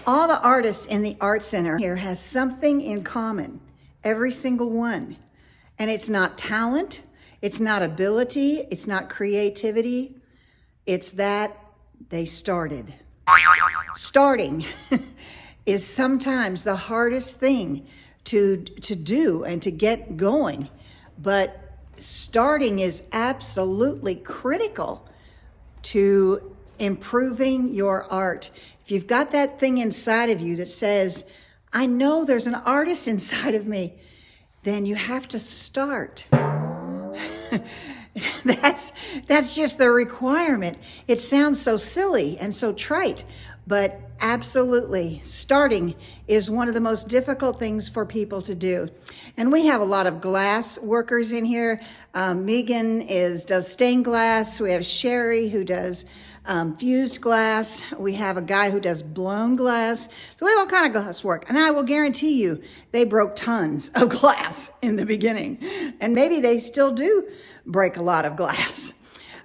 All the artists in the Art Center here has something in common, every single one. And it's not talent, it's not ability, it's not creativity, it's that they started. Starting is sometimes the hardest thing to do and to get going, but starting is absolutely critical to improving your art. If you've got that thing inside of you that says, I know there's an artist inside of me, then you have to start. That's just the requirement. It sounds so silly and so trite, but absolutely, starting is one of the most difficult things for people to do. And we have a lot of glass workers in here. Megan does stained glass. We have Sherry who does fused glass. We have a guy who does blown glass. So we have all kind of glass work. And I will guarantee you, they broke tons of glass in the beginning. And maybe they still do break a lot of glass.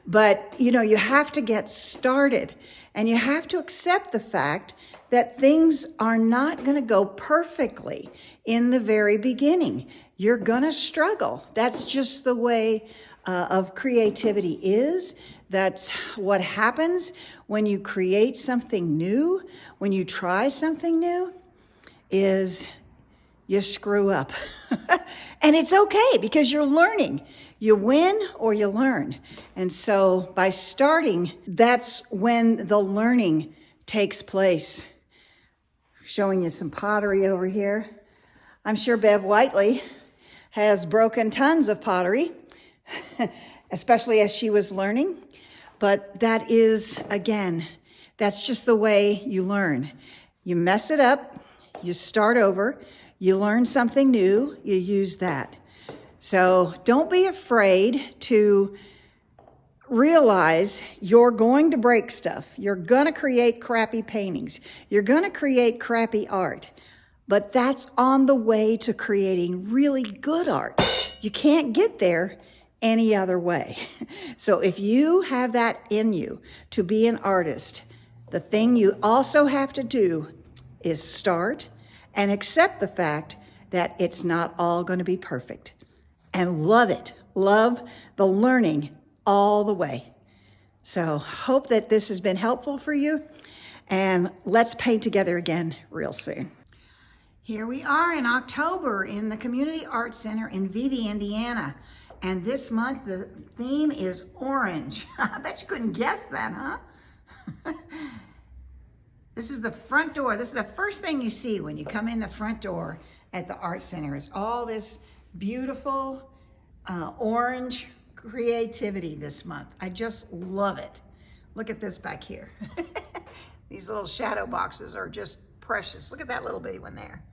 But, you have to get started. And you have to accept the fact that things are not going to go perfectly in the very beginning. You're going to struggle. That's just the way of creativity is. That's what happens when you create something new, when you try something new, is you screw up. And it's okay because you're learning. You win or you learn. And so by starting, that's when the learning takes place. Showing you some pottery over here. I'm sure Bev Whiteley has broken tons of pottery, especially as she was learning. But that is, again, that's just the way you learn. You mess it up, you start over, you learn something new, you use that. So don't be afraid to realize you're going to break stuff. You're going to create crappy paintings. You're going to create crappy art. But that's on the way to creating really good art. You can't get there any other way. So if you have that in you to be an artist, the thing you also have to do is start and accept the fact that it's not all going to be perfect. And love it. Love the learning all the way. So hope that this has been helpful for you. And let's paint together again real soon. Here we are in October in the Community Art Center in Vevey, Indiana. And this month, the theme is orange. I bet you couldn't guess that, huh? This is the front door. This is the first thing you see when you come in the front door at the Art Center is all this beautiful orange creativity this month. I just love it. Look at this back here. These little shadow boxes are just precious. Look at that little bitty one there.